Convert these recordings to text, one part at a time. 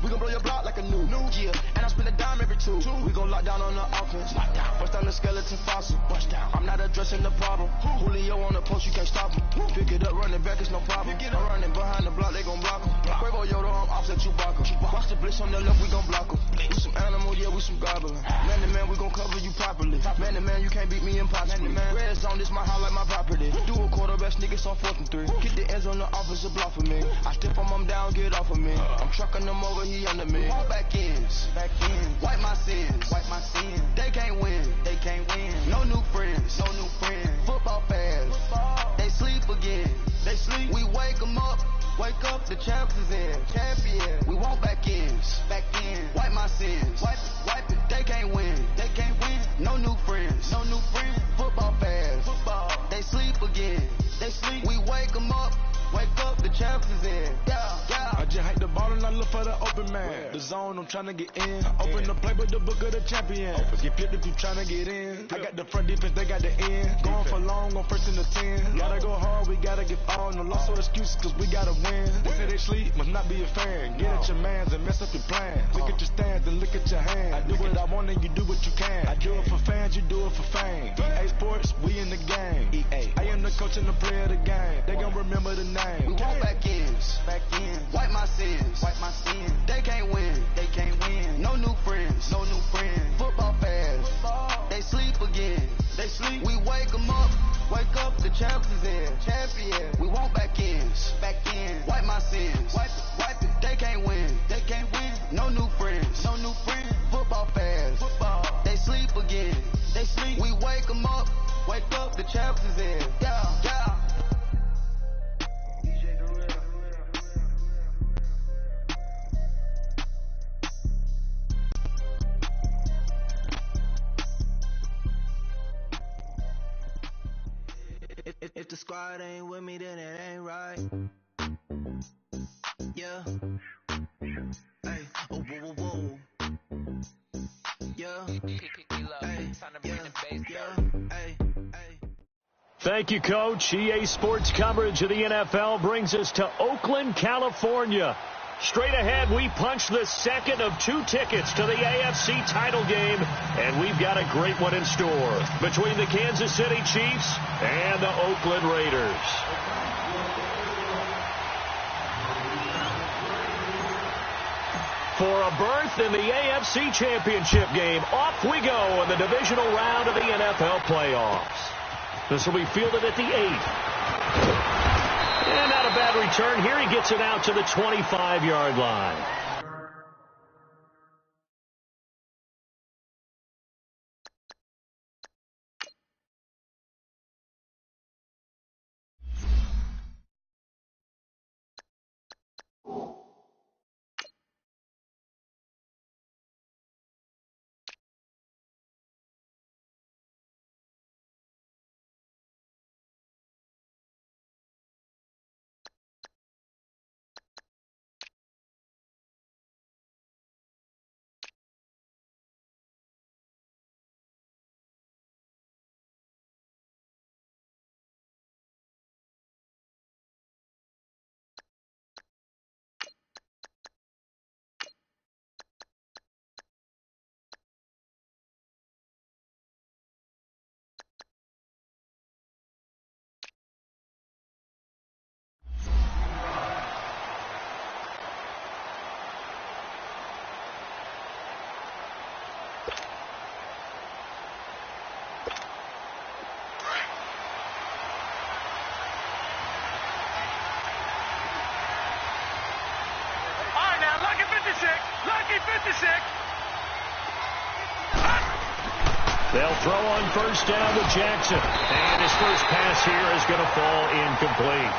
We gon' blow your block like a new. Yeah, and I spend a dime every two. We gon' lock down on the offense. Bust down the skeleton fossil. Bust down. I'm not addressing the problem. Julio on the post, you can't stop him. Pick it up, running back, it's no problem. I'm running behind the block, they gon' block him. Quavo Yoda, I'm offset Chewbacca. Watch the blitz on the left, we gon' block him. We some animal, yeah, we some goblin. Man to man, we gon' cover you properly. Man to man, you can't beat me impossibly. Red zone, this my highlight, my property. Do a quarterback sneakers on 4th and 3. Kick the ends on the offensive block for me. I step on him down, get off of me. I'm trucking them over, he under me. All back ends, wipe my sins, They can't win, No new friends, Football fast, they sleep again. We wake them up, the champs is in. We want back ends, wipe my sins, wipe it. They can't win, No new friends, Football fast, they sleep again. We wake them up, the champs is in. I just hate the ball and I look for the open man. The zone, I'm trying to get in. Open the playbook, the book of the champion. Get flipped if you trying to get in. I got the front defense, they got the end. Going for long, going first in the 10. Gotta go hard, we gotta get all. No loss or excuses, cause we gotta win. They say they sleep, must not be a fan. Get at your mans and mess up your plans. Look at your stands and look at your hands. I do what I want and you do what you can. I do it for fans, you do it for fame. EA Sports, we in the game. EA, I am the coach and the player of the game. They gon' remember the name. We want back ends, wipe my sins, They can't win, No new friends, Football fast, they sleep again. We wake them up, the champs is in. We want back ends, wipe my sins, wipe it. They can't win, No new friends, Football fast, they sleep again. We wake them up, the champs is in. Yeah. If the squad ain't with me, then it ain't right. Yeah. Hey. Oh, whoa, whoa, whoa. Yeah. Hey. Yeah. Hey. Thank you, Coach. EA Sports coverage of the NFL brings us to Oakland, California. Straight ahead, we punch the second of 2 tickets to the AFC title game, and we've got a great one in store between the Kansas City Chiefs and the Oakland Raiders. For a berth in the AFC Championship game, off we go in the divisional round of the NFL playoffs. This will be fielded at the 8. And not a bad return here. He gets it out to the 25-yard line. Lucky 56. They'll throw on first down to Jackson. And his first pass here is going to fall incomplete.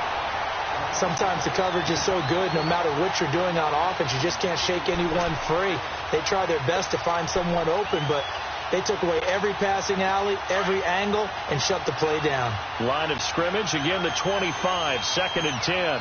Sometimes the coverage is so good, no matter what you're doing on offense, you just can't shake anyone free. They try their best to find someone open, but they took away every passing alley, every angle, and shut the play down. Line of scrimmage, again the 25, 2nd and 10.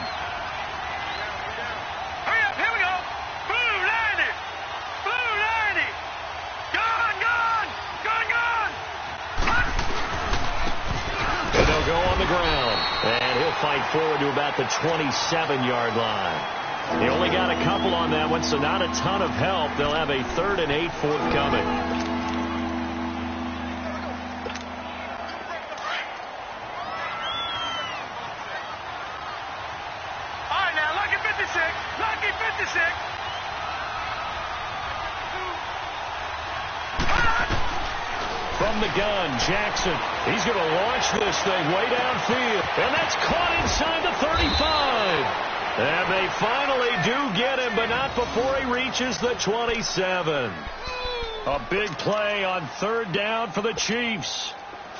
Ground, and he'll fight forward to about the 27-yard line. He only got a couple on that one, so not a ton of help. They'll have a 3rd and 8 forthcoming. All right, now, lucky 56. Lucky 56. From the gun, Jackson. He's going to launch this thing way downfield. And that's caught inside the 35. And they finally do get him, but not before he reaches the 27. A big play on 3rd down for the Chiefs.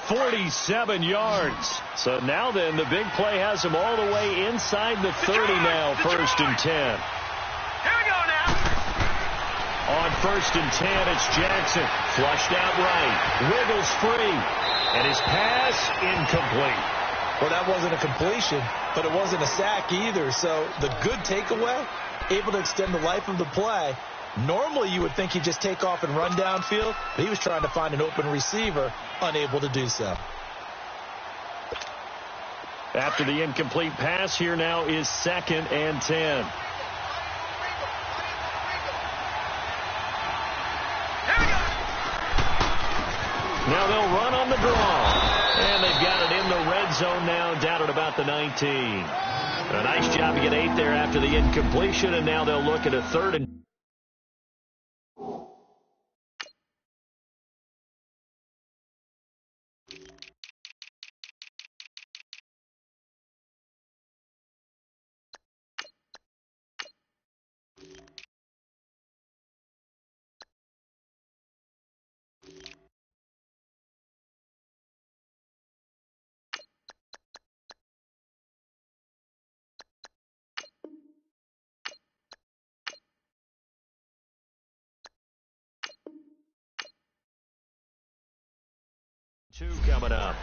47 yards. So now then, the big play has him all the way inside the 30 now, 1st and 10. Here we go now. On 1st and 10, it's Jackson. Flushed out right. Wiggles free. And his pass incomplete. Well, that wasn't a completion, but it wasn't a sack either. So the good takeaway, able to extend the life of the play. Normally you would think he'd just take off and run downfield, but he was trying to find an open receiver, unable to do so. After the incomplete pass, here now is 2nd and 10. Now they'll run on the draw. And they've got it in the red zone now, down at about the 19. A nice job to get 8 there after the incompletion, and now they'll look at a 3rd and... Two coming up.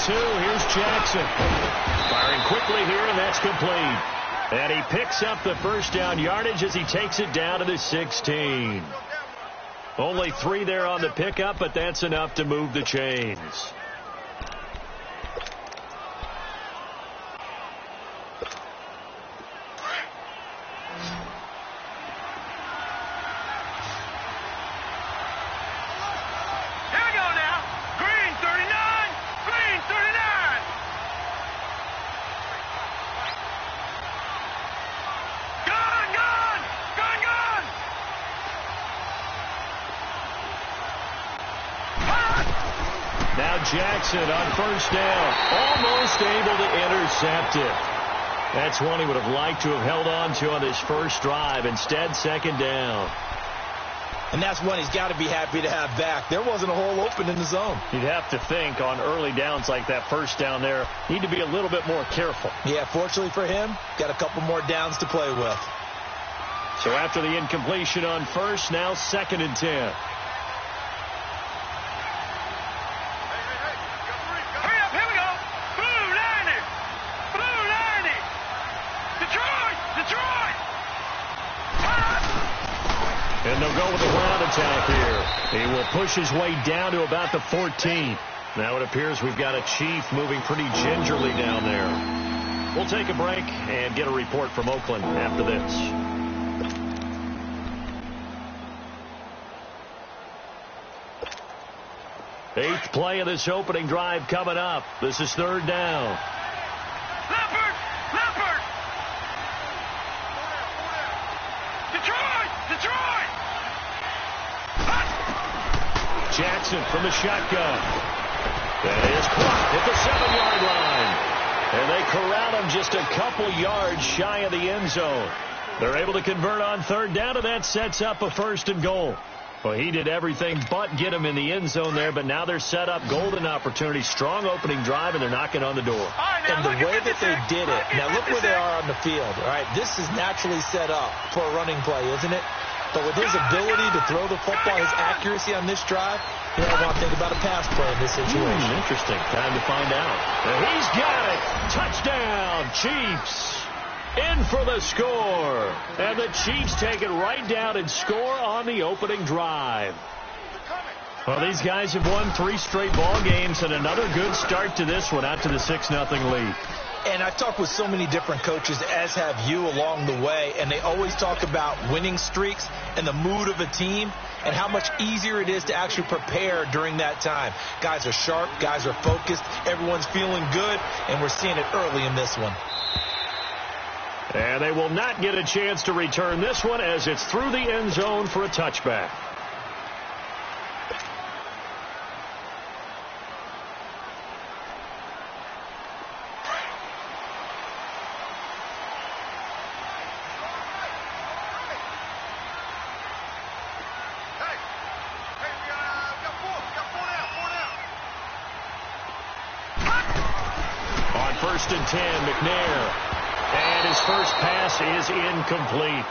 Here's Jackson. Firing quickly here, and that's complete. And he picks up the 1st down yardage as he takes it down to the 16. Only 3 there on the pickup, but that's enough to move the chains. Jackson on 1st down, almost able to intercept it. That's one he would have liked to have held on to on his first drive. Instead, 2nd down. And that's one he's got to be happy to have back. There wasn't a hole open in the zone. You'd have to think on early downs like that 1st down there, need to be a little bit more careful. Yeah, fortunately for him, got a couple more downs to play with. So after the incompletion on 1st, now 2nd and 10. And they'll go with a ground attack here. He will push his way down to about the 14. Now it appears we've got a Chief moving pretty gingerly down there. We'll take a break and get a report from Oakland after this. Eighth play of this opening drive coming up. This is 3rd down. Leopard! Leopard! Detroit! Detroit! Jackson from the shotgun. That is caught at the 7-yard line. And they corral him just a couple yards shy of the end zone. They're able to convert on 3rd down, and that sets up a 1st and goal. Well, he did everything but get him in the end zone there, but now they're set up. Golden opportunity, strong opening drive, and they're knocking on the door. And the way that they did it, now look where they are on the field. All right, this is naturally set up for a running play, isn't it? But with his ability to throw the football, his accuracy on this drive, you know, I want to think about a pass play in this situation. Interesting. Time to find out. And he's got it. Touchdown, Chiefs. In for the score. And the Chiefs take it right down and score on the opening drive. Well, these guys have won 3 straight ball games and another good start to this one out to the 6-0 lead. And I've talked with so many different coaches, as have you, along the way, and they always talk about winning streaks and the mood of a team and how much easier it is to actually prepare during that time. Guys are sharp, guys are focused, everyone's feeling good, and we're seeing it early in this one. And they will not get a chance to return this one as it's through the end zone for a touchback. On 1st and 10, McNair. And his first pass is incomplete.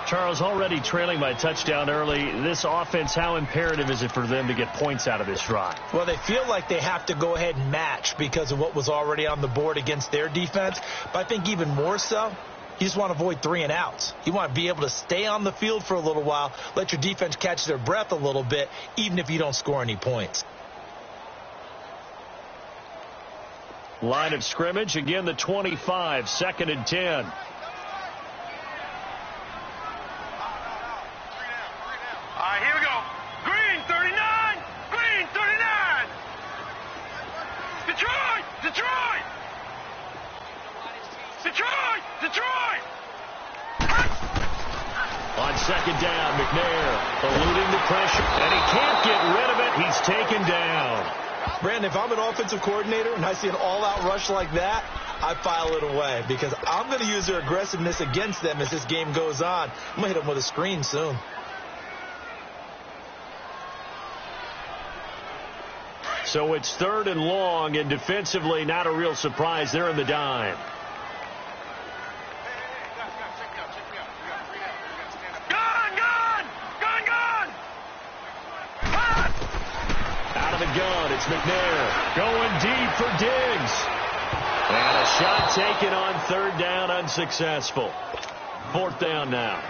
Charles, already trailing by a touchdown early. This offense, how imperative is it for them to get points out of this drive? Well, they feel like they have to go ahead and match because of what was already on the board against their defense. But I think even more so, you just want to avoid 3 and outs. You want to be able to stay on the field for a little while, let your defense catch their breath a little bit, even if you don't score any points. Line of scrimmage, again the 25, 2nd and 10. Here we go. Green 39. Green 39. Detroit. Detroit. Detroit. Detroit. On 2nd down, McNair eluding the pressure, and he can't get rid of it. He's taken down. Brandon, if I'm an offensive coordinator and I see an all-out rush like that, I file it away because I'm going to use their aggressiveness against them as this game goes on. I'm going to hit them with a screen soon. So it's 3rd and long, and defensively not a real surprise. They're in the dime. Gun. It's McNair going deep for Diggs. And a shot taken on 3rd down, unsuccessful. 4th down now.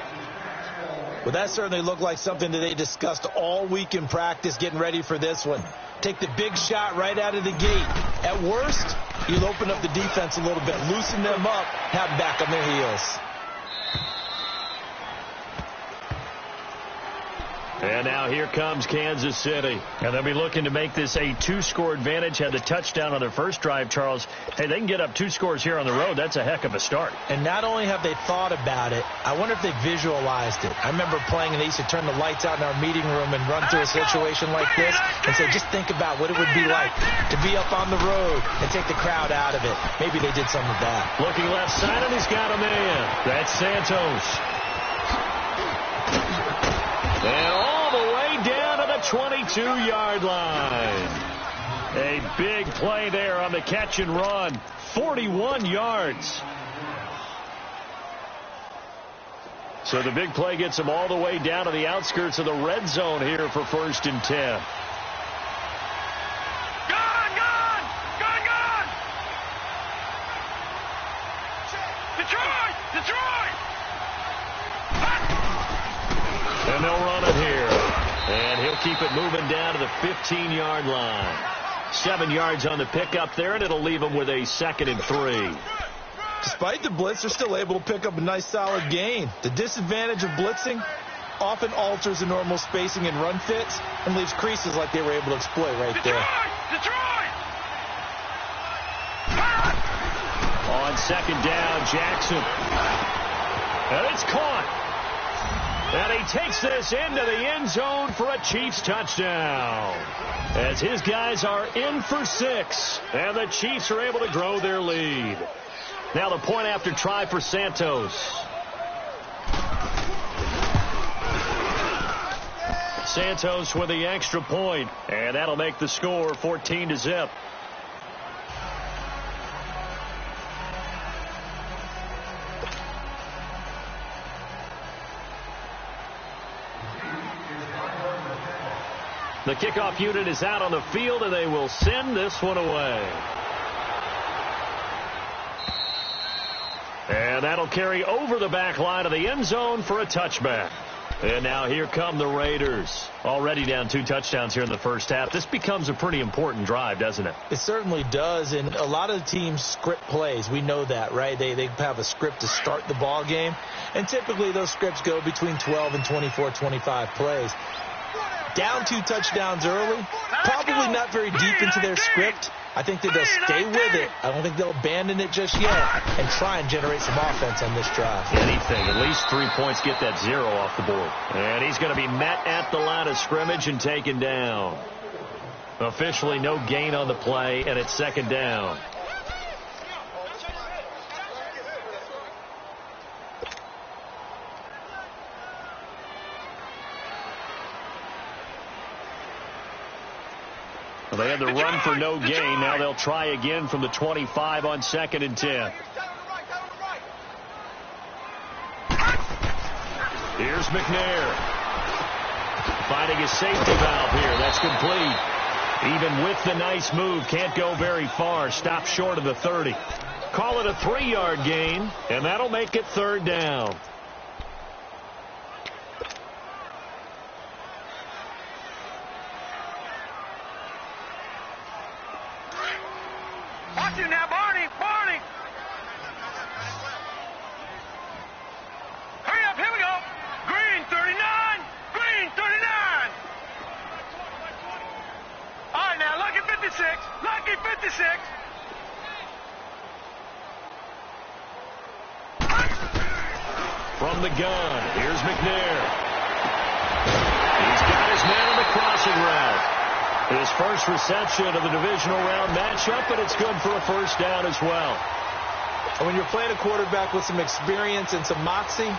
Well, that certainly looked like something that they discussed all week in practice getting ready for this one. Take the big shot right out of the gate. At worst, you'll open up the defense a little bit, loosen them up, have them back on their heels. And now here comes Kansas City. And they'll be looking to make this a 2-score advantage. Had the touchdown on their first drive, Charles. Hey, they can get up 2 scores here on the road. That's a heck of a start. And not only have they thought about it, I wonder if they visualized it. I remember playing and they used to turn the lights out in our meeting room and run through a situation like this and say, just think about what it would be like to be up on the road and take the crowd out of it. Maybe they did some of that. Looking left side, and he's got a man. That's Santos. And all the way down to the 22-yard line. A big play there on the catch and run. 41 yards. So the big play gets him all the way down to the outskirts of the red zone here for 1st and 10. And they'll run it here. And he'll keep it moving down to the 15-yard line. 7 yards on the pickup there, and it'll leave him with a 2nd and 3. Despite the blitz, they're still able to pick up a nice, solid gain. The disadvantage of blitzing often alters the normal spacing and run fits and leaves creases like they were able to exploit right there. Detroit! On 2nd down, Jackson. And it's caught. And he takes this into the end zone for a Chiefs touchdown. As his guys are in for 6. And the Chiefs are able to grow their lead. Now the point after try for Santos. Santos with the extra point, and that'll make the score 14-0. The kickoff unit is out on the field, and they will send this one away. And that'll carry over the back line of the end zone for a touchback. And now here come the Raiders. Already down 2 touchdowns here in the first half. This becomes a pretty important drive, doesn't it? It certainly does, and a lot of teams script plays. We know that, right? They have a script to start the ball game, and typically those scripts go between 12 and 24, 25 plays. Down 2 touchdowns early, probably not very deep into their script. I think that they'll stay with it. I don't think they'll abandon it just yet and try and generate some offense on this drive. Anything, at least 3 points, get that 0 off the board. And he's going to be met at the line of scrimmage and taken down. Officially no gain on the play, and it's 2nd down. They had the run for no gain. Now they'll try again from the 25 on 2nd and 10. Here's McNair. Finding his safety valve here. That's complete. Even with the nice move, can't go very far. Stopped short of the 30. Call it a 3-yard gain, and that'll make it 3rd down. Watch it now, Barney! Barney! Hurry up, here we go! Green 39! Green 39! All right, now, Lucky 56! Lucky 56! From the gun, here's McNair. He's got his man on the crossing route. His first reception of the divisional round matchup, and it's good for a 1st down as well. And when you're playing a quarterback with some experience and some moxie,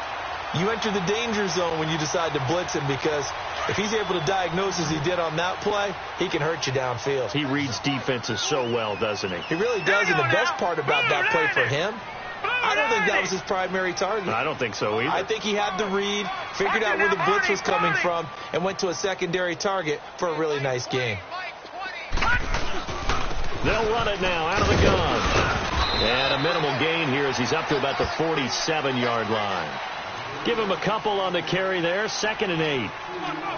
you enter the danger zone when you decide to blitz him, because if he's able to diagnose as he did on that play, he can hurt you downfield. He reads defenses so well, doesn't he? He really does, and the best part about that play for him, I don't think that was his primary target. I don't think so either. I think he had the read, figured out where the blitz was coming from, and went to a secondary target for a really nice game. They'll run it now out of the gun. And a minimal gain here as he's up to about the 47-yard line. Give him a couple on the carry there, 2nd and 8.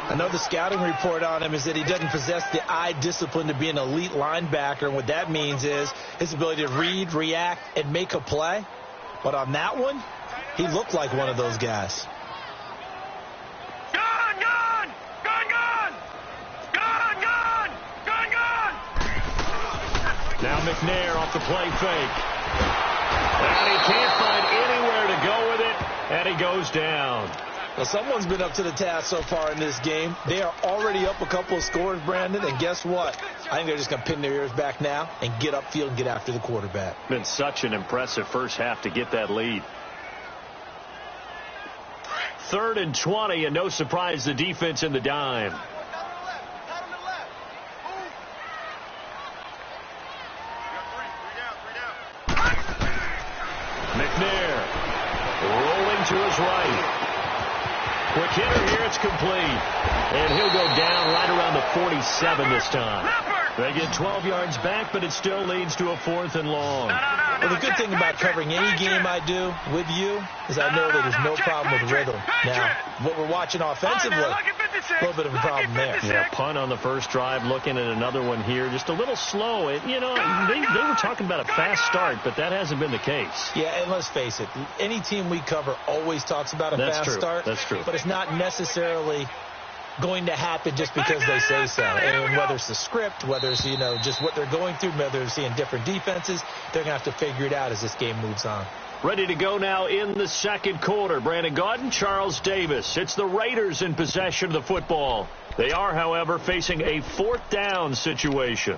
I know the scouting report on him is that he doesn't possess the eye discipline to be an elite linebacker, and what that means is his ability to read, react, and make a play. But on that one, he looked like one of those guys. Gun, gun! Gun, gun! Gun, gun! Gun, gun! Now McNair off the play fake. And he can't find anywhere to go with it, and he goes down. Well, someone's been up to the task so far in this game. They are already up a couple of scores, Brandon, and guess what? I think they're just going to pin their ears back now and get upfield and get after the quarterback. Been such an impressive first half to get that lead. 3rd and 20, and no surprise, the defense in the dime. McNair rolling to his right. Quick hitter here, it's complete. And he'll go down right around the 47 this time. They get 12 yards back, but it still leads to a 4th and long. Well, the good thing about covering any game I do with you is I know that there's no problem with rhythm. Now, what we're watching offensively, a little bit of a problem there. Yeah, punt on the first drive, looking at another one here. Just a little slow. You know, they were talking about a fast start, but that hasn't been the case. Yeah, and let's face it, any team we cover always talks about a fast start. That's true. But it's not necessarily going to happen just because they say so. And whether it's the script, whether it's, you know, just what they're going through, whether they're seeing different defenses, they're going to have to figure it out as this game moves on. Ready to go now in the 2nd quarter. Brandon Gaudin, Charles Davis. It's the Raiders in possession of the football. They are, however, facing a 4th down situation.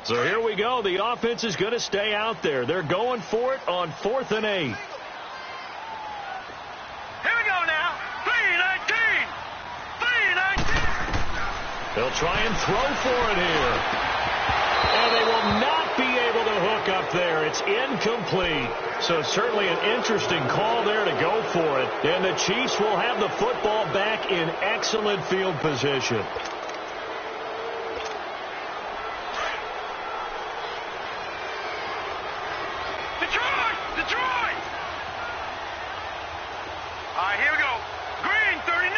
So here we go. The offense is going to stay out there. They're going for it on 4th and 8. Here we go now. 3-19. 3-19. They'll try and throw for it here. And they will not be able to hook up there. It's incomplete. So certainly an interesting call there to go for it. And the Chiefs will have the football back in excellent field position. Detroit! All right, here we go. Green, 39.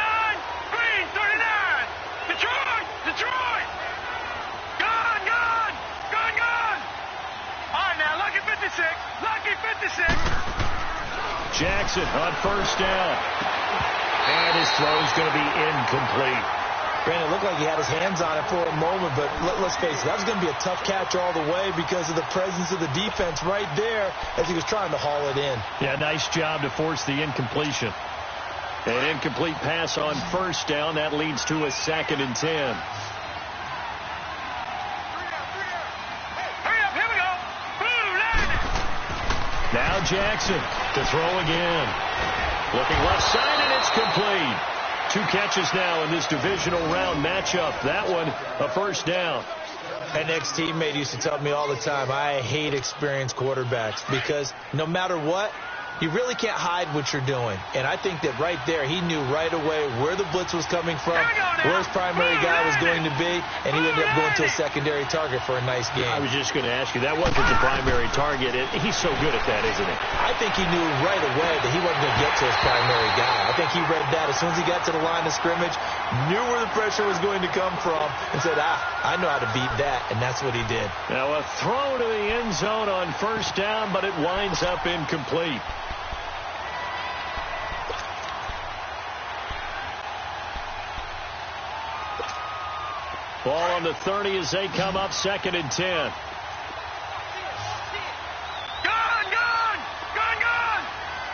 Green, 39. Detroit! Gun! All right, now, Lucky 56. Jackson on 1st down. And his throw's going to be incomplete. Brandon, it looked like he had his hands on it for a moment, but let's face it, that was going to be a tough catch all the way because of the presence of the defense right there as he was trying to haul it in. Yeah, nice job to force the incompletion. An incomplete pass on 1st down. That leads to a 2nd and 10. Hurry up, here we go. Boom, now Jackson to throw again. Looking left side, and it's complete. 2 catches now in this divisional round matchup. That one, a 1st down. An ex-teammate used to tell me all the time, I hate experienced quarterbacks because no matter what, you really can't hide what you're doing. And I think that right there, he knew right away where the blitz was coming from, where his primary guy was going to be, and he ended up going to a secondary target for a nice game. I was just going to ask you, that wasn't the primary target. He's so good at that, isn't he? I think he knew right away that he wasn't going to get to his primary guy. I think he read that as soon as he got to the line of scrimmage, knew where the pressure was going to come from, and said, I know how to beat that, and that's what he did. Now a throw to the end zone on 1st down, but it winds up incomplete. Ball on the 30 as they come up 2nd and 10. Gun!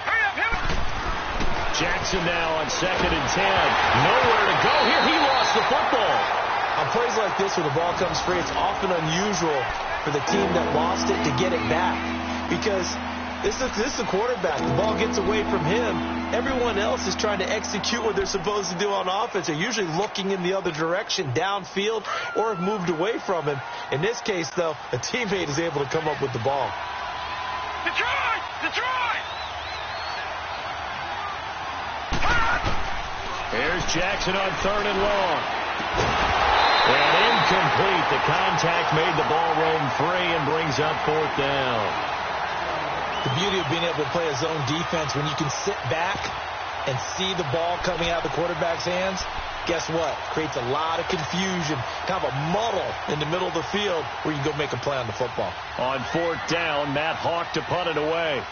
Hurry up, Jackson now on 2nd and 10. Nowhere to go here. He lost the football. On plays like this where the ball comes free, it's often unusual for the team that lost it to get it back because this is the quarterback. The ball gets away from him. Everyone else is trying to execute what they're supposed to do on offense. They're usually looking in the other direction, downfield, or have moved away from him. In this case, though, a teammate is able to come up with the ball. Detroit! Here's Jackson on 3rd and long. And incomplete. The contact made the ball roam free and brings up 4th down. The beauty of being able to play a zone defense when you can sit back and see the ball coming out of the quarterback's hands, guess what? Creates a lot of confusion, kind of a muddle in the middle of the field where you can go make a play on the football. On 4th down, Matt Hawk to punt it away.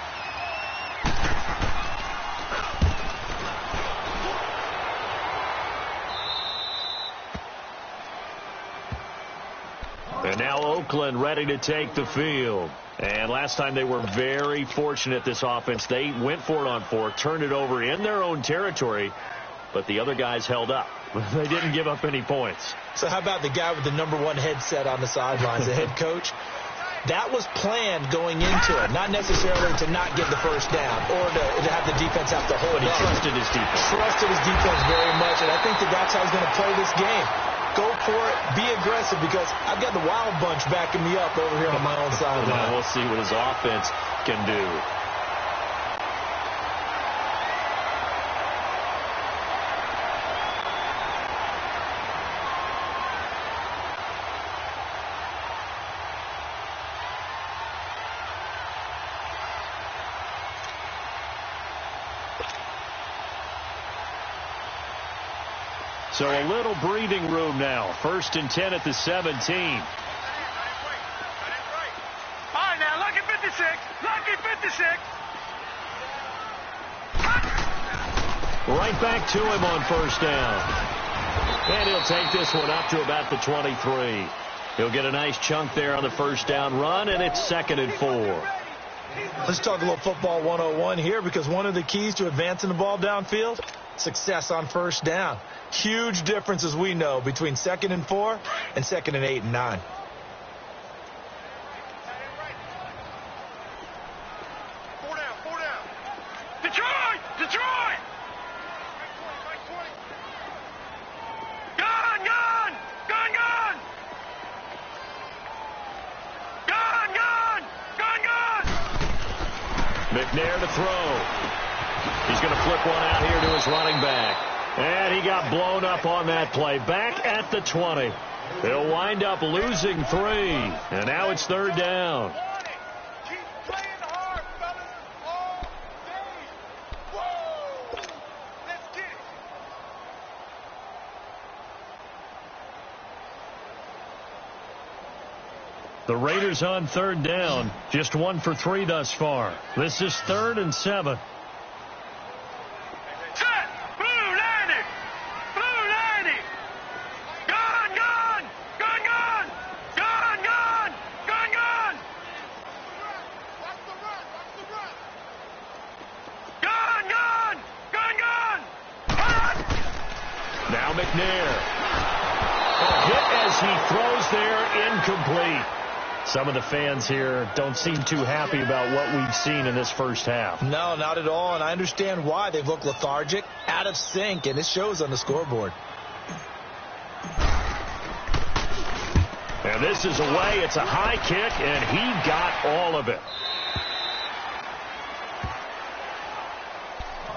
And now Oakland ready to take the field. And last time they were very fortunate, this offense. They went for it on 4th, turned it over in their own territory, but the other guys held up. They didn't give up any points. So how about the guy with the #1 headset on the sidelines, the head coach? That was planned going into it, not necessarily to not get the 1st down or to have the defense have to hold But he up. trusted his defense. Trusted his defense very much, and I think that's how he's going to play this game. Go for it, be aggressive, because I've got the Wild Bunch backing me up over here on my own sideline. Now we'll see what his offense can do. So a little breathing room now. 1st and 10 at the 17. All right, now, Lucky 56. Right back to him on 1st down. And he'll take this one up to about the 23. He'll get a nice chunk there on the 1st down run, and it's 2nd and 4. Let's talk a little football 101 here, because one of the keys to advancing the ball downfield, success on 1st down. Huge difference, as we know, between 2nd and 4 and 2nd and 8 and 9. McNair to throw. He's going to flip one out here to his running back. And he got blown up on that play. Back at the 20. They'll wind up losing 3. And now it's 3rd down. Keep playing hard, fellas, all day. Whoa! Let's get it. The Raiders on 3rd down. Just 1 for 3 thus far. This is 3rd and 7. McNair. Hit as he throws there, incomplete. Some of the fans here don't seem too happy about what we've seen in this first half. No, not at all, and I understand why. They've looked lethargic, out of sync, and it shows on the scoreboard. And this is away. It's a high kick, and he got all of it.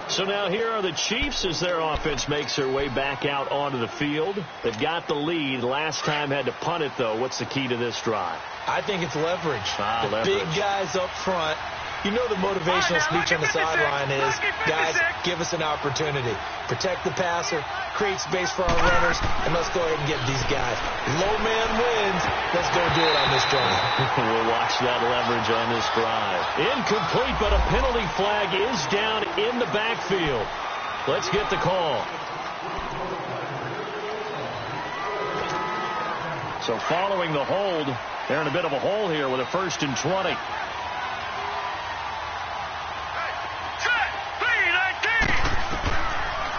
So now here are the Chiefs as their offense makes their way back out onto the field. They've got the lead. Last time had to punt it, though. What's the key to this drive? I think it's leverage. Leverage. Big guys up front. You know the motivational speech on the sideline is, guys, give us an opportunity. Protect the passer, create space for our runners, and let's go ahead and get these guys. Low man wins. Let's go do it on this drive. We'll watch that leverage on this drive. Incomplete, but a penalty flag is down in the backfield. Let's get the call. So following the hold, they're in a bit of a hole here with a 1st and 20.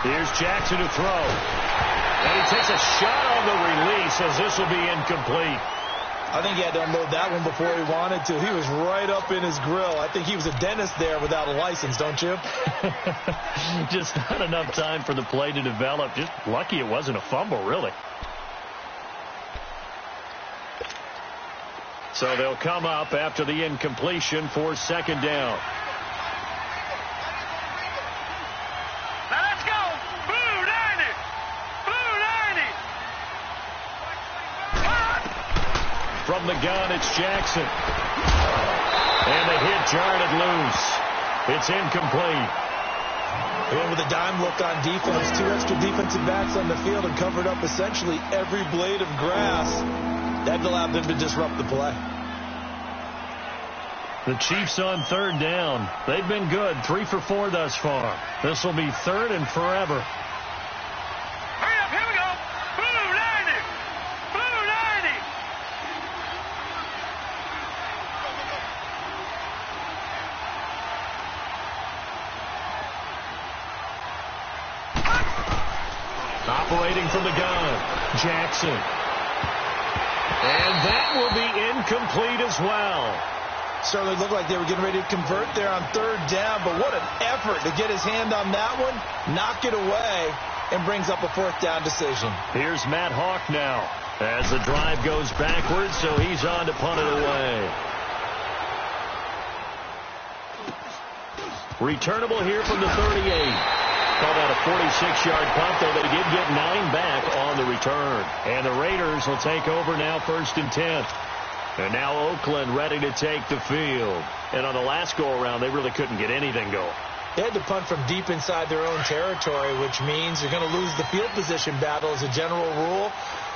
Here's Jackson to throw. And he takes a shot on the release as this will be incomplete. I think he had to unload that one before he wanted to. He was right up in his grill. I think he was a dentist there without a license, don't you? Just not enough time for the play to develop. Just lucky it wasn't a fumble, really. So they'll come up after the incompletion for 2nd down. From the gun, it's Jackson. And the hit jarred it loose. It's incomplete. And with a dime look on defense, 2 extra defensive backs on the field and covered up essentially every blade of grass. That allowed them to disrupt the play. The Chiefs on 3rd down. They've been good, 3 for 4 thus far. This will be 3rd and forever. Operating from the gun, Jackson. And that will be incomplete as well. Certainly looked like they were getting ready to convert there on 3rd down, but what an effort to get his hand on that one, knock it away, and brings up a 4th down decision. Here's Matt Hawk now as the drive goes backwards, so he's on to punt it away. Returnable here from the 38. Called out a 46-yard punt, though they did get 9 back on the return. And the Raiders will take over now 1st and 10. And now Oakland ready to take the field. And on the last go-around, they really couldn't get anything going. They had to punt from deep inside their own territory, which means you're going to lose the field position battle as a general rule.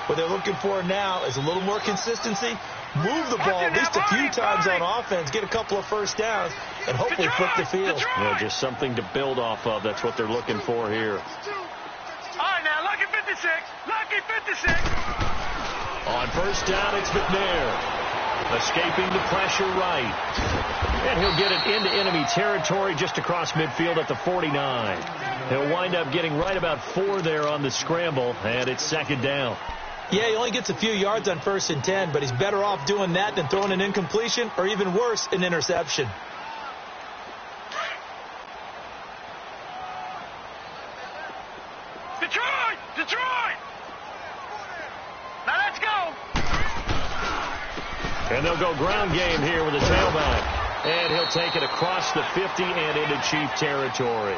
What they're looking for now is a little more consistency, move the ball at least a few times on offense, get a couple of 1st downs, and hopefully flip the field. Yeah, just something to build off of. That's what they're looking for here. All right, now, lucky 56. Lucky 56. On 1st down, it's McNair. Escaping the pressure right. And he'll get it into enemy territory just across midfield at the 49. He'll wind up getting right about 4 there on the scramble, and it's 2nd down. Yeah, he only gets a few yards on 1st and 10, but he's better off doing that than throwing an incompletion or even worse, an interception. Detroit! Detroit! Now let's go! And they'll go ground game here with a tailback. And he'll take it across the 50 and into Chief territory.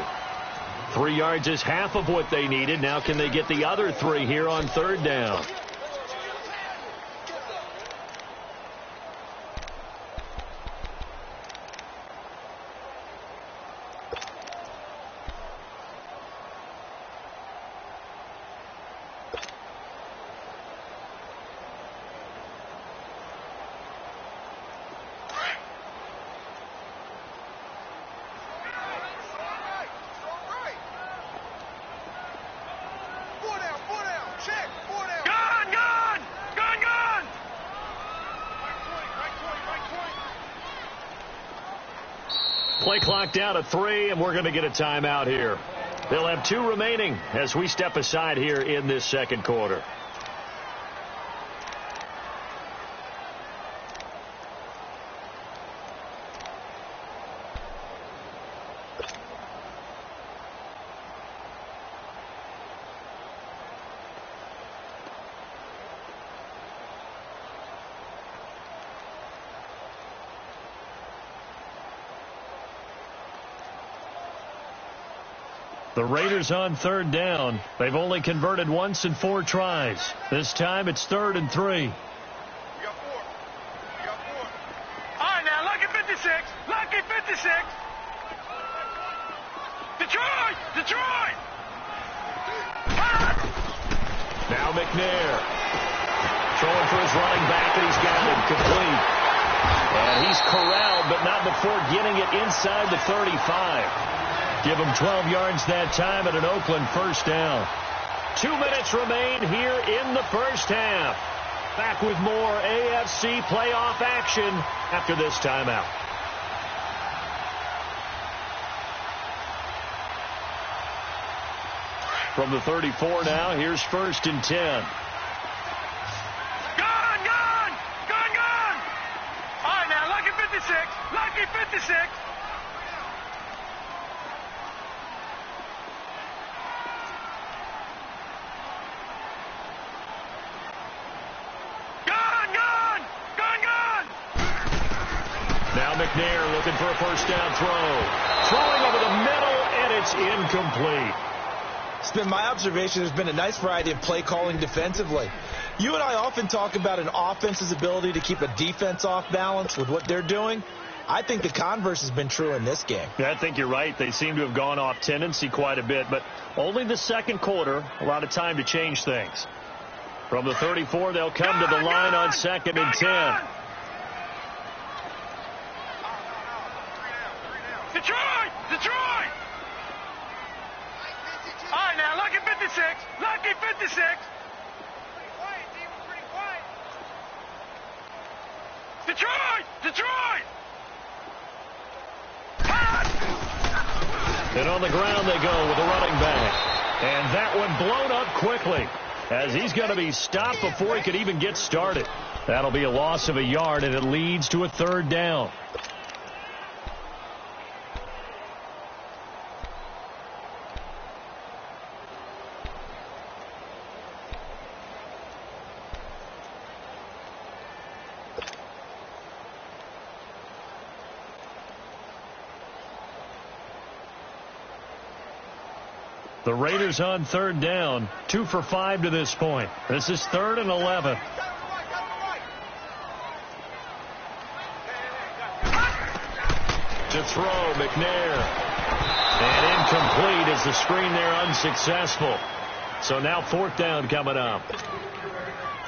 3 yards is half of what they needed. Now can they get the other 3 here on 3rd down? Play clock down to 3, and we're going to get a timeout here. They'll have 2 remaining as we step aside here in this second quarter. The Raiders on 3rd down. They've only converted once in 4 tries. This time it's 3rd and 3. You got 4. All right, now, lucky 56. Lucky 56. Detroit! Now McNair. Throwing for his running back, and he's got it complete. And he's corralled, but not before getting it inside the 35. Give him 12 yards that time at an Oakland 1st down. 2 minutes remain here in the first half. Back with more AFC playoff action after this timeout. From the 34 now, here's 1st and 10. Gone! All right, now, lucky 56. Lucky 56. Now McNair looking for a 1st down throw. Throwing over the middle, and it's incomplete. It's been my observation there's been a nice variety of play calling defensively. You and I often talk about an offense's ability to keep a defense off balance with what they're doing. I think the converse has been true in this game. Yeah, I think you're right. They seem to have gone off tendency quite a bit, but only the second quarter, a lot of time to change things. From the 34, they'll come to the line on 2nd and 10. Detroit! All right, now, lucky 56. Lucky 56. Pretty quiet. Detroit! And on the ground they go with a running back. And that one blown up quickly as he's going to be stopped before he could even get started. That'll be a loss of a yard, and it leads to a 3rd down. The Raiders on 3rd down, 2 for 5 to this point. This is 3rd and 11. To throw, McNair. And incomplete as the screen there unsuccessful. So now 4th down coming up.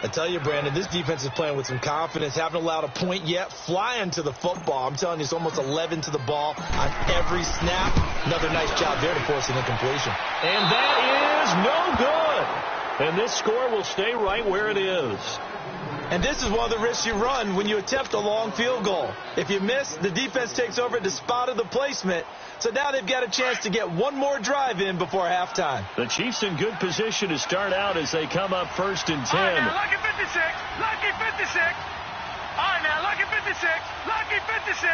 I tell you, Brandon, this defense is playing with some confidence. Haven't allowed a point yet. Flying to the football. I'm telling you, it's almost 11 to the ball on every snap. Another nice job there to force an incompletion. And that is no good. And this score will stay right where it is. And this is one of the risks you run when you attempt a long field goal. If you miss, the defense takes over at the spot of the placement. So now they've got a chance to get one more drive in before halftime. The Chiefs in good position to start out as they come up 1st and 10. All right, now, lucky 56. Lucky 56. All right, now, lucky 56. Lucky 56.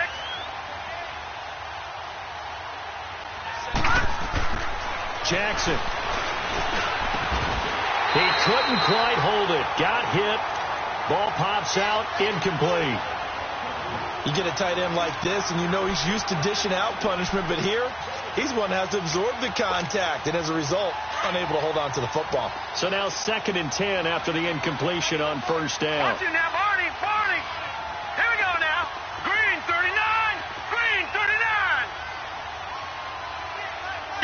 Jackson. He couldn't quite hold it. Got hit. Ball pops out. Incomplete. You get a tight end like this, and you know he's used to dishing out punishment, but here, he's one that has to absorb the contact, and as a result, unable to hold on to the football. So now 2nd and 10 after the incompletion on first down. Watch it now, Barney. Here we go now. Green 39. Green 39.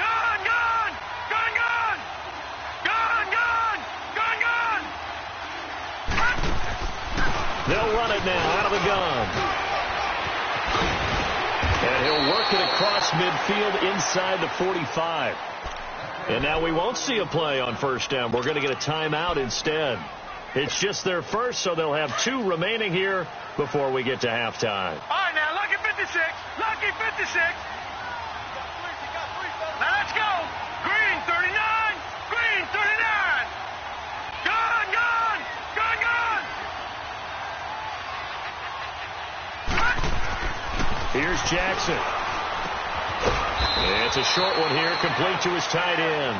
Gun. They'll run it now out of the gun. And he'll work it across midfield inside the 45. And now we won't see a play on first down. We're going to get a timeout instead. It's just their first, so they'll have 2 remaining here before we get to halftime. All right, now, lucky 56. Lucky 56. Now, let's go. Green 39. Green 39. Gun. Here's Jackson. It's a short one here, complete to his tight end.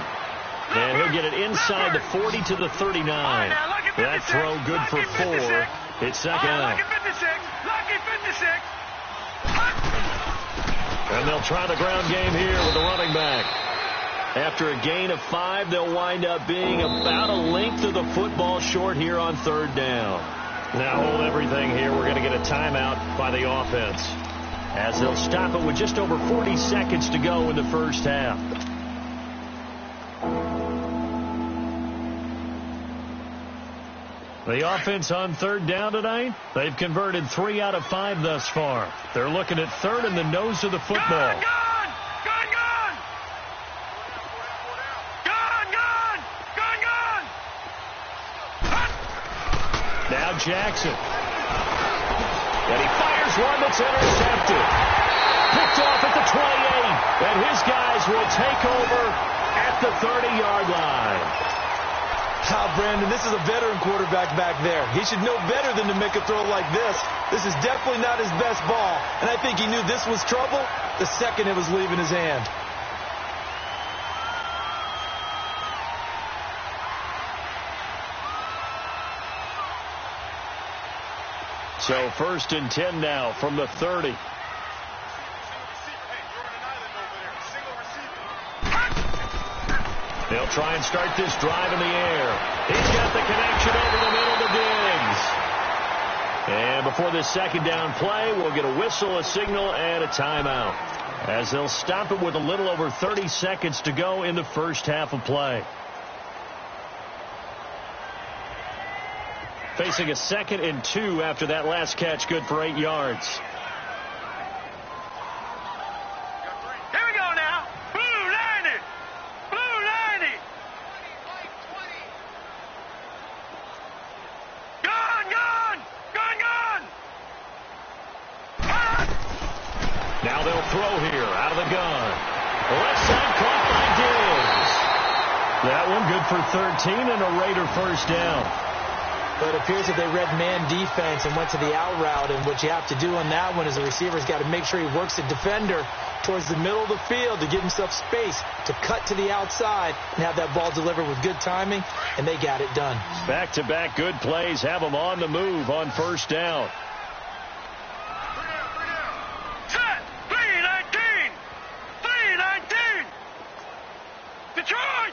And he'll get it inside the 40 to the 39. That throw good for 4. It's second out. Lucky 56. And they'll try the ground game here with the running back. After a gain of 5, they'll wind up being about a length of the football short here on 3rd down. Now hold everything here. We're going to get a timeout by the offense, as they'll stop it with just over 40 seconds to go in the first half. The offense on 3rd down tonight, they've converted 3 out of 5 thus far. They're looking at 3rd and the nose of the football. Gun. Now Jackson. And he fires one that's intercepted. Picked off at the 28. And his guys will take over at the 30-yard line. Brandon, this is a veteran quarterback back there. He should know better than to make a throw like this. This is definitely not his best ball. And I think he knew this was trouble the second it was leaving his hand. So 1st and 10 now from the 30. They'll try and start this drive in the air. He's got the connection over the middle to Diggs. And before this 2nd down play, we'll get a whistle, a signal, and a timeout, as they'll stop it with a little over 30 seconds to go in the first half of play. Facing a 2nd and 2 after that last catch, good for 8 yards. Here we go now. Blue 90. Blue 90. Gun. Now they'll throw here out of the gun. Left side caught by Diggs. That one good for 13 and a Raider first down. But it appears that they read man defense and went to the out route. And what you have to do on that one is the receiver's got to make sure he works the defender towards the middle of the field to give himself space to cut to the outside and have that ball delivered with good timing, and they got it done. Back-to-back good plays have them on the move on first down. Set. 319. 319. Detroit.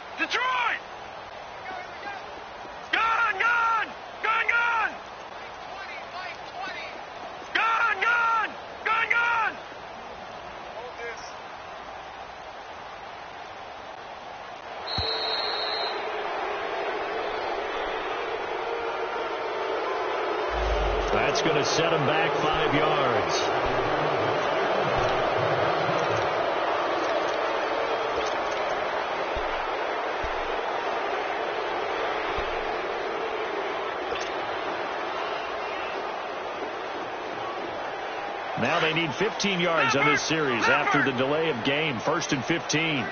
That's going to set him back 5 yards. Now they need 15 yards on this series after the delay of game. 1st and 15.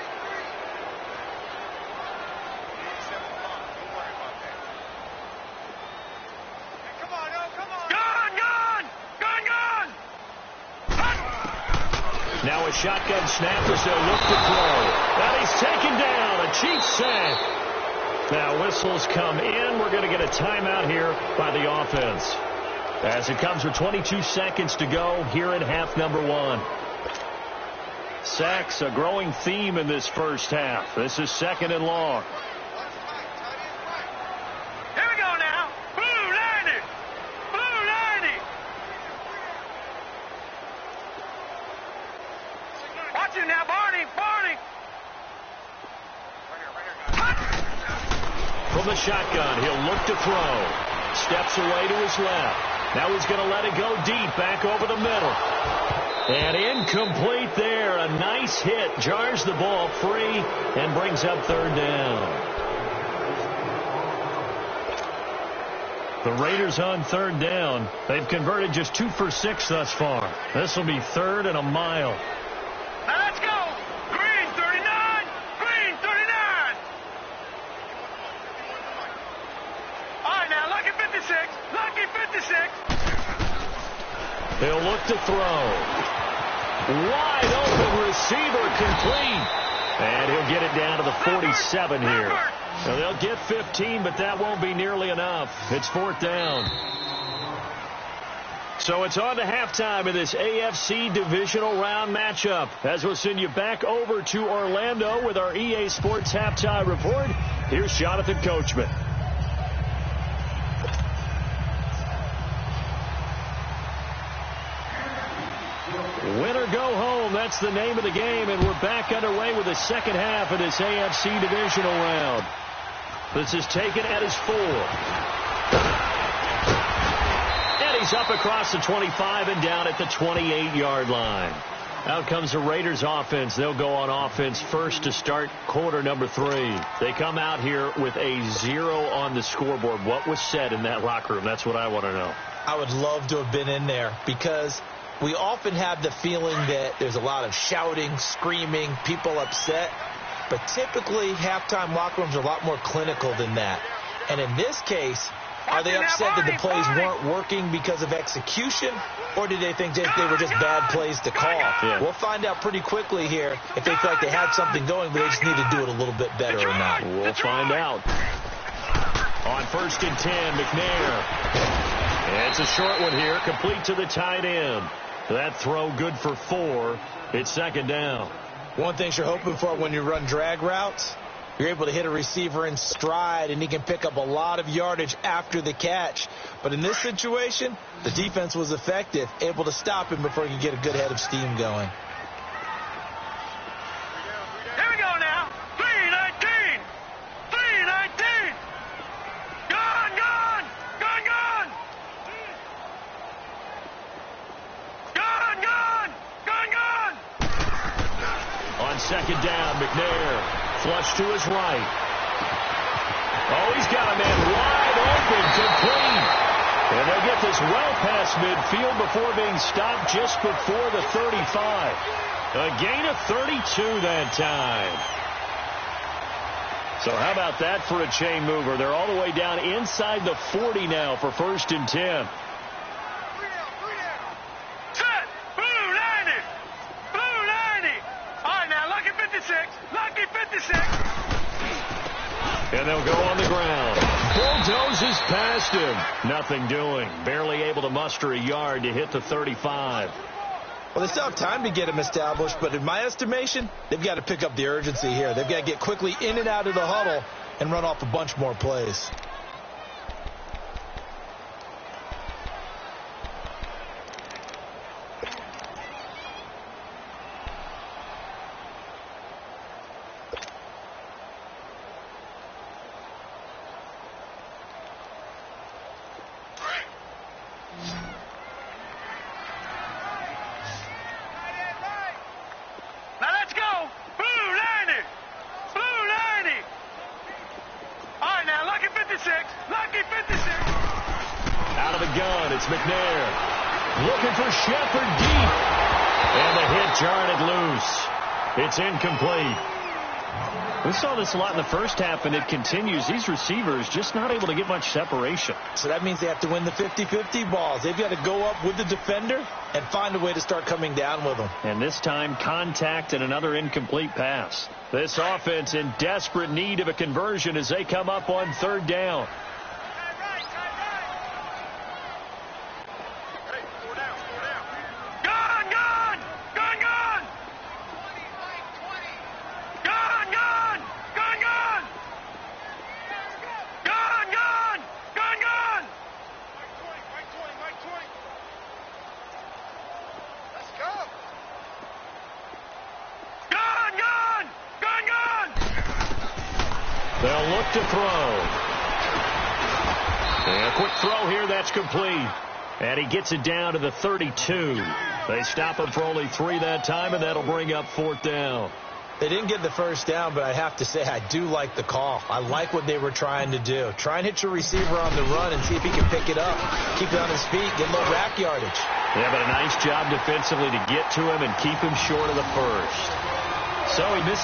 Now a shotgun snap as they'll look to throw. And he's taken down. A cheap sack. Now whistles come in. We're going to get a timeout here by the offense. as it comes with 22 seconds to go here in half number one. Sacks, a growing theme in this first half. This is 2nd and long. Here we go now. Blue 90. Blue 90. Watch it now, Barney. Barney. From the shotgun, he'll look to throw. Steps away to his left. Now he's going to let it go deep, back over the middle. And incomplete there. A nice hit. Jars the ball free and brings up 3rd down. The Raiders on 3rd down. They've converted just 2 for 6 thus far. This will be 3rd and a mile. Now let's go. Green 39. Green 39. All right, now Lucky 56. Lucky 56. He'll look to throw. Wide open receiver complete. And he'll get it down to the 47 here. Now they'll get 15, but that won't be nearly enough. It's 4th down. So it's on to halftime in this AFC divisional round matchup. As we'll send you back over to Orlando with our EA Sports halftime report. Here's Jonathan Coachman. Win or go home, that's the name of the game, and we're back underway with the second half of this AFC divisional round. This is taken at his 4. And he's up across the 25 and down at the 28-yard line. Out comes the Raiders offense. They'll go on offense first to start quarter number 3. They come out here with a 0 on the scoreboard. What was said in that locker room? That's what I want to know. I would love to have been in there because we often have the feeling that there's a lot of shouting, screaming, people upset. But typically, halftime locker rooms are a lot more clinical than that. And in this case, are they upset that the plays weren't working because of execution? Or did they think that they were just bad plays to call? Yeah. We'll find out pretty quickly here if they feel like they had something going, but they just need to do it a little bit better or not. We'll find out. On 1st and 10, McNair. It's a short one here, complete to the tight end. That throw good for 4. It's 2nd down. One thing you're hoping for when you run drag routes, you're able to hit a receiver in stride, and he can pick up a lot of yardage after the catch. But in this situation, the defense was effective, able to stop him before he could get a good head of steam going. Here we go now. 319. 319. Gone, gone. Gone, gone. Gone, gone. Gone, gone. On 2nd down, McNair. Flush to his right. Oh, he's got a man wide open, complete. And they'll get this well past midfield before being stopped just before the 35. A gain of 32 that time. So how about that for a chain mover? They're all the way down inside the 40 now for 1st and 10. Set. Blue 90. Blue 90. All right, now Lucky 56. Lucky 56. And they'll go on the ground. Bulldozes past him. Nothing doing. Barely able to muster a yard to hit the 35. Well, they still have time to get him established, but in my estimation, they've got to pick up the urgency here. They've got to get quickly in and out of the huddle and run off a bunch more plays. It's McNair looking for Shepard deep. And the hit jarred it loose. It's incomplete. We saw this a lot in the first half, and it continues. These receivers just not able to get much separation. So that means they have to win the 50-50 balls. They've got to go up with the defender and find a way to start coming down with them. And this time, contact and another incomplete pass. This offense in desperate need of a conversion as they come up on 3rd down. to throw. And a quick throw here, that's complete. And he gets it down to the 32. They stop him for only 3 that time, and that'll bring up 4th down. They didn't get the first down, but I have to say I do like the call. I like what they were trying to do. Try and hit your receiver on the run and see if he can pick it up. Keep it on his feet, get a little rack yardage. Yeah, but a nice job defensively to get to him and keep him short of the first. So he missed